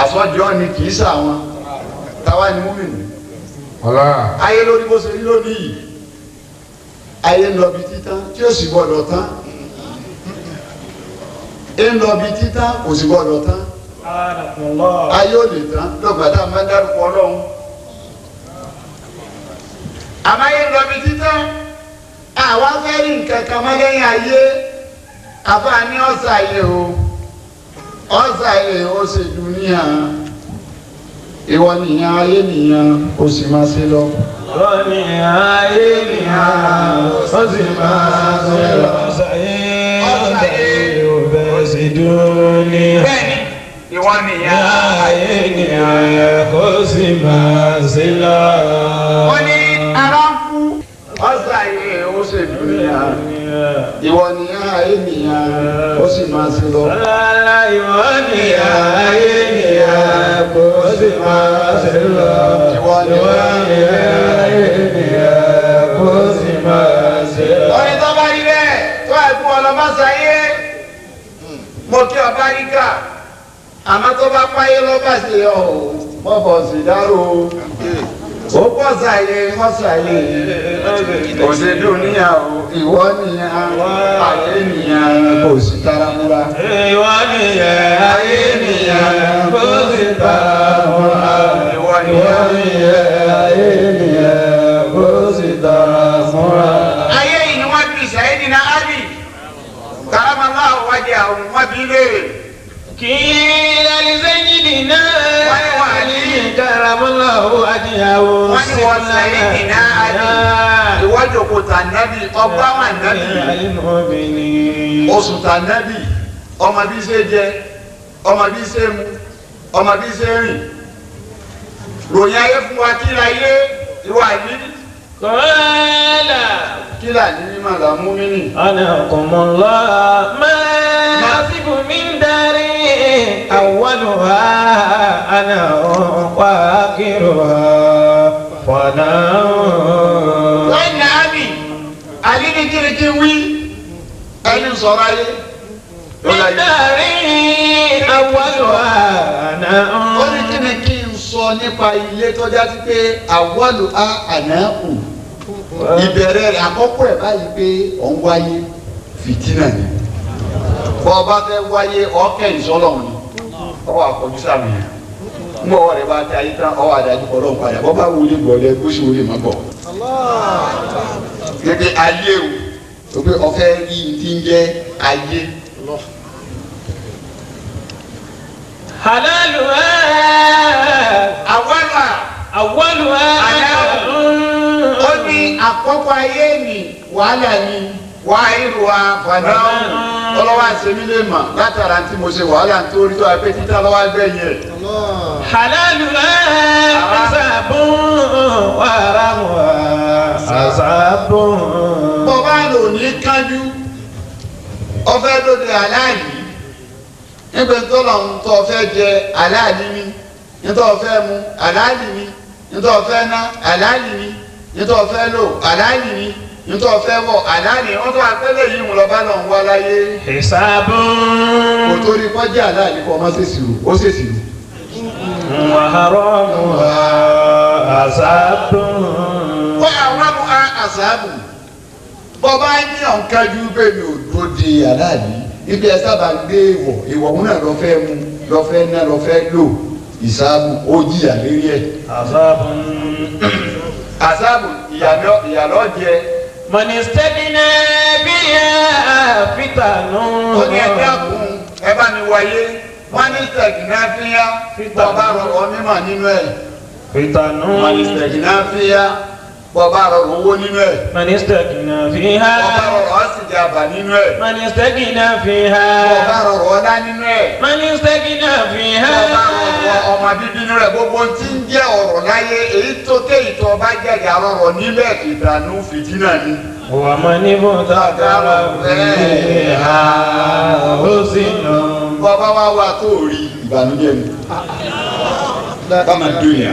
àsọjọ́ ni kì í sàwọn táwa ni múmìnì. ayé lórí bó ṣe rí lónìí yìí ayé ń lọ bí títán tí ó sì gbọdọ̀ tán ń lọ bí títán kò sì gbọdọ̀ tán ayé ò lè tán lọ́gbàdá máa ń dárúkọ ọlọ́run àmọ́ ayé ń lọ bí títán àwa fẹ́ rí nǹkan kan mọ́ lẹ́yìn ayé àfààní ọ̀sà ayé o ọ̀sà ayé ó ṣe dúníà ìwọ nìyẹn ayé nìyẹn ó sì máa ṣe lọ. ìwọ nìyẹn ayé nìyẹn ó sì máa ṣe lọ. ọ̀sà ayé ó bẹ̀ sí dúníà. bẹ́ẹ̀ni ìwọ nìyẹn ayé nìyẹn ó sì máa ṣe lọ. wọ́n ní ara ń kú ọ̀sà ayé ó ṣe dúníà ìwọ nìyẹn ayé nìyẹn ó sì máa ṣe lọ. ìwọ nìyẹn ayé nìyẹn ó sì máa ṣe lọ. ìwọ nìyẹn ayé nìyẹn ó sì máa ṣe lọ. orin tó bá rí bẹ́ẹ̀ tó àìkú ọlọ́mọ́sáyé mo kí ọba ríkà àmọ́ tó bá páyé lọ́ba ṣe ọ̀ mọ́ bọ̀ sí dárò ó pọ̀ sáyé wọ́n sáyé òṣèlú níyàwó ìwọ nìyẹn ayé nìyẹn kò sí taramura. ìwọ nìyẹn ayé nìyẹn kò sí taramura. ìwọ nìyẹn ayé nìyẹn kò sí taramura. ayé yìí ni wọ́n bí Sayyidina Ali karamallahu wajhahu wọ́n bí léèrè. قيل لسيدنا علي كرم الله وجهه wọ́n ní wọ́n Sayyidina Ali ìwọ́jọ kò tà nẹ́bí ọgbà wà nẹ́bí oṣù tà nẹ́bí ọmọ bí ṣe jẹ ọmọ bí ṣe mu ọmọ bí ṣe rìn ròyìn ayé fún wa kí láyé ìwà yìí. kọ́lá kí là ní mímọ̀ là mú mí nì. anakumullah máa síbù mí ń darí awwaluha ana wa akhiruha fọdà. wọ́n ní àbí àlí ní kirikiri wí ẹni sọ̀rọ̀ ayé. mí darí awwaluha ana. ó ní kí ni kí n sọ nípa ilé tó já sí pé àwọ̀lù á àná kù ìbẹ̀rẹ̀ rẹ̀ àkọ́kọ́ ẹ̀ báyìí pé ọ̀ ń wáyé fìtínà ni bọ́ ọ bá fẹ́ wáyé ọ̀kẹ́ ìsọlọ́run ni ọwọ́ àkọ́jú sàmì yẹn ń bọ̀ ọ̀rẹ́ bá ti ayé tán ọwọ́ àdájú ọlọ́run padà bọ́ bá wọlé gbọ́lẹ̀ bó ṣe wọlé má bọ̀. gẹ́gẹ́ ayé o pé ọ̀fẹ́ rí ti ń jẹ́ ayé. halaluha awwaluha ó ní àkọ́kọ́ ayé ni wàhálà ni wàá irú wa fàdá ọlọ́wọ́ àṣemí lè mà látara tí mo ṣe wàhálà nítorí tó apẹ́ títà lọ́wọ́ gbẹ̀yìn ẹ̀. halaluha asabun wa haramuha asabun. bọ́ bá lò ní kánjú ọfẹ́ lóde aláàlì nígbà tó lọ ń tọ́ fẹ́ jẹ aláàlì ni nítorí ọfẹ́ mu aláàlì ni nítorí ọfẹ́ ná aláàlì ni nítorí ọfẹ́ lò aláàlì ni nítorí ọfẹ́ wọ̀ aláàlì wọ́n tó akẹ́lẹ̀ yìí ń lọ bá lọ ń wá láyé. hisabun. kò torí kọjá aláàlì kọ́ ọmọ ṣèṣirò ó ṣèṣirò. wa haramuha asabun. wọ́n àwọn ọmọ àṣàbù bọ́bá ní ọ̀nkájú bẹ́ẹ̀ ni òdò di aláàlì ibi ẹ sábà gbé ìwọ̀ òun náà lọ fẹ́ mu lọ fẹ́ ná lọ fẹ́ lò ìsáàbù ó jìyà lérí ẹ̀. àsáàbù ìyàlọ́ jẹ. mọ̀nìsítẹ́bínà bíyà fìtànù. ó ní ẹgbẹ́ àkùn ẹ bá mi wáyé mọ́nìsítẹ́bínà fíyà bọ́bá rọrọ̀ mímọ̀ nínú ẹ̀. fìtànù. mọ́nìsítẹ́bínà fíyà bọ́bá rọrọ̀ owó nínú ẹ̀. mọ̀nìsítẹ́bínà fíyà. bọ́bá rọrọ̀ ọ̀sìnjẹ àbà nínú ẹ̀. mọ̀nìsítẹ́bínà fíyà. bọ́bá rọrọ̀ ọlá nínú ẹ̀. mọ̀nìsítẹ́bínà fíyà. bọ́bá rọrọ̀ ọmọ bíbí nínú ẹ̀ gbogbo tí ń jẹ́ ọ̀rọ̀ láyé èyí tó ké ìtọ́ bá jẹ̀yà rọrọ̀ nílẹ̀ ìdànù fìtínà ni. wà á mọ níbo dáadáa bẹ́ẹ̀ ha ó sì nà. bọ́bá wá wá tó rí ìbànújẹ́ ni. bá máa dún yà.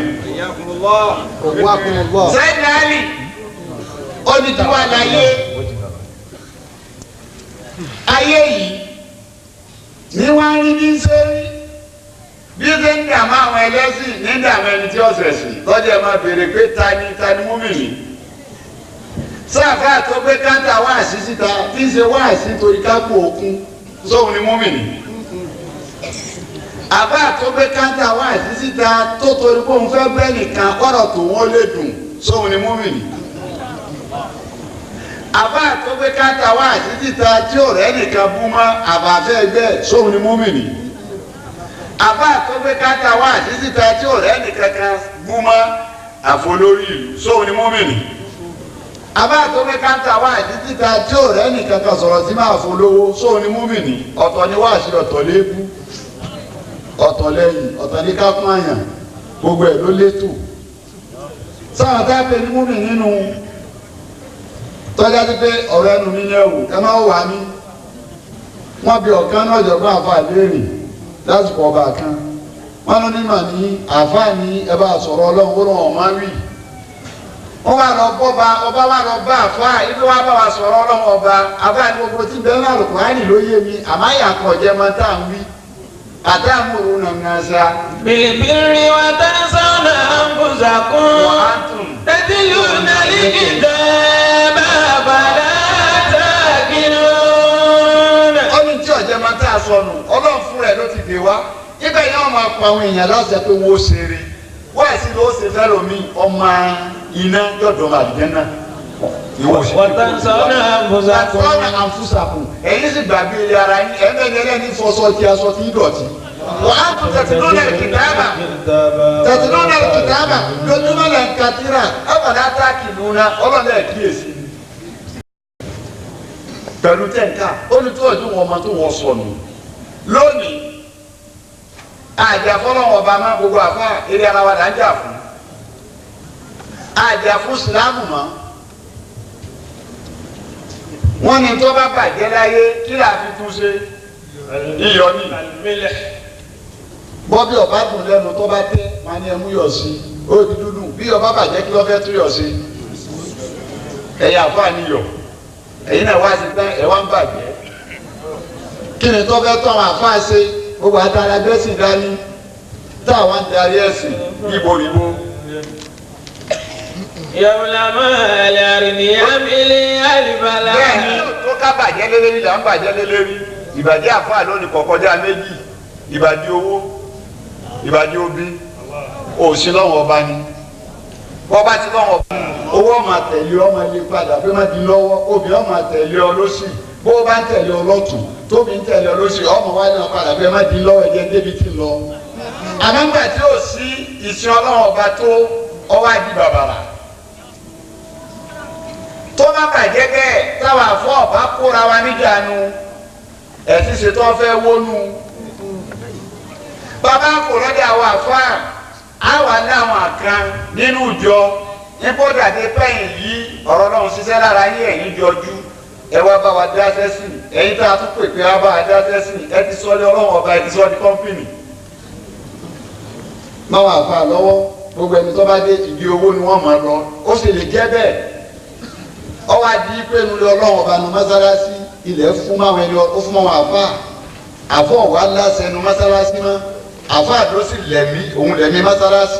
Sayyidina Ali ó ní tí wàá láyé ayé yìí ní wọ́n á rí bí ń ṣe rí bí ṣe ń dààmú àwọn ẹlẹ́sìn ní dààmú ẹni tí ọ̀sẹ̀ sí lọ́jọ́ ẹ̀ máa béèrè pé ta ni mùmínì. sáfà tó gbé káńtà wáàsí síta tí ń ṣe wáàsí torí kápò òkun sóhun ni mùmínì. àbá tó gbé káńtà wáàsí síta tó torí pé òun fẹ́ bẹ́ẹ̀ nìkan ọ̀rọ̀ tó wọ́n lè dùn sóhun ni mùmínì. àbá tó gbé káńtà wáàsí síta tí ò rẹ́ nìkan bú mọ́ àbàfẹ́ ẹgbẹ́ sóhun ni mùmínì. àbá tó gbé káńtà wáàsí síta tí ò rẹ́ nìkan kan bú mọ́ àfolórí ìlú sóhun ni mùmínì. àbá tó gbé káńtà wáàsí síta tí ò rẹ́ nìkan kan sọ̀rọ̀ sí máa folówó sóhun ni mùmínì. ọ̀tọ̀ ni wáàsí ọ̀tọ̀ léébú ọ̀tọ̀ lẹ́yìn ọ̀tọ̀ ní ká fún àyàn gbogbo ẹ̀ ló létò sáwọn tá a pè ní múmi nínú tọ́jà ti pé ọ̀rọ̀ ẹnu mi yẹ wò ẹ máa wà mí wọ́n bí ọ̀kan náà jọ̀gbọ́n àfa léèrè lásìkò ọba kan wọ́n ló nímọ̀ ní àfa ní ẹ bá sọ̀rọ̀ ọlọ́run ó lọ́wọ́ máa wí wọ́n wá lọ bọ́ba ọba wá lọ bá àfa ibi wá bá wa sọ̀rọ̀ ọlọ́run ọba àfa ní gbogbo tí bẹ́ẹ̀ náà lùkọ́ á nì lóye mi àmọ́ àyàkọ̀ jẹ́ mọ́ tá à ń wí. أتأمرون الناس بالبر وتنسون أنفسكم تتلون الكتاب فلا تعقلون. ọdún tí ọ̀jẹ̀ máa tá a sọnù ọlọ́run fún rẹ̀ ló ti dé wá ibẹ̀ yẹn wọ́n máa pa àwọn èèyàn láṣẹ pé wọ́n ó ṣeré wọ́n àti ló ṣe fẹ́ lomi ọmọ iná yọ̀dọ̀ àdìjẹ́ náà. wọ́tánsáwọ́nà àǹfùsàkùn ẹ̀yin sì gbàgbé ilé ara yín ẹ̀mẹ́ni ẹlẹ́ni fọṣọ tí aṣọ tí dọ̀tí. wọ́n á tún tẹ̀sílọ́nà kìtàbà lójúmọ́ lẹ́ ń katira ẹ̀fọ̀dá táàkì lùnà ọlọ́dẹ kíyèsí. pẹ̀lú tẹ̀ǹkà olùtọ́jú wọn ọmọ tó wọ́n sọnù lónìí àjàfọ́lọ́wọ́ ọba má gbogbo àfa eré ara wa là ń jà fún àjàfún sílámù mọ́. wọ́n ní tó bá bàjẹ́ láyé kí là fi tún ṣe iyọ̀ ní. bọ́bí ọba dùn lẹ́nu tó bá tẹ́ wọn ni ẹmú yọ̀ sí ó di dúdú bí ọba bàjẹ́ kí lọ́ fẹ́ tún yọ̀ sí. ẹ̀yà àfáà níyọ̀ ẹ̀yin náà wá sí tán ẹ̀ wá ń bàjẹ́. kí ni tó fẹ́ tó àwọn àfáà ṣe gbogbo àtàrà gbẹ́sìn dání táwọn ń darí ẹ̀sìn yíboríbo. yàmùlámà àlàrìníyàmìlì àlìbàlà. bẹ́ẹ̀ni tó ká bàjẹ́ lélẹ́rí là ń bàjẹ́ lélẹ́rí ìbàjẹ́ àfáà lónìí kọ̀kọ́jà méjì ìbàjẹ́ owó ìbàjẹ́ obì òsì lọ́wọ́ ọba ni bọ́ba ti lọ́wọ́ ọba owó ọmọ àtẹ̀lé ọmọ ilé padà pé má di lọ́wọ́ obì ọmọ àtẹ̀lé ọ lọ́sì bó o bá ń tẹ̀lé ọ lọ́tún tóbi ń tẹ̀lé ọ lọ́sì ọmọ wa ní ọ̀padà pé má di lọ́wọ́ ẹ̀jẹ̀ débi ti lọ. àmọ́ ńgbà tí ò sí ìsìn ọlọ́wọ́ ọba tó ọwọ́ àdì bàbàrà tó bá bàjẹ́ bẹ́ẹ̀ táwa fọ́ ọ̀bá kóra wa níjànú ẹ̀sìn ṣètò ọ̀fẹ́ wónú. bàbá kò lọ́dẹ̀ àwọn àfáà àwa láwọn àkàn nínú ìjọ nípò dàdé pẹ́yìn yìí ọ̀rọ̀ náà ṣiṣẹ́ lára yín ẹ̀yìn jọjú ẹ wá bá wa dá sẹ́sìn ẹ̀yin tá a tún pè pé wá bá wa dá sẹ́sìn ẹ ti sọ ní ọlọ́run ọba ẹ ti sọ ní kọ́ńpìnì. máwọn àfáà lọ́wọ́ gbogbo ẹni tó bá dé ìdí owó ni wọ́n máa lọ ó sì lè jẹ́ bẹ́ẹ̀ ọwọ́ adi pé nulẹ̀ ọlọ́run ọba nu mọ́sálásí ilẹ̀ fún máwọn ẹni ó fún máwọn àfáà àfọ̀ wà lásẹ̀ nu mọ́sálásí mọ́ àfáà ló sì lẹ̀mí òun lẹ̀mí mọ́sálásí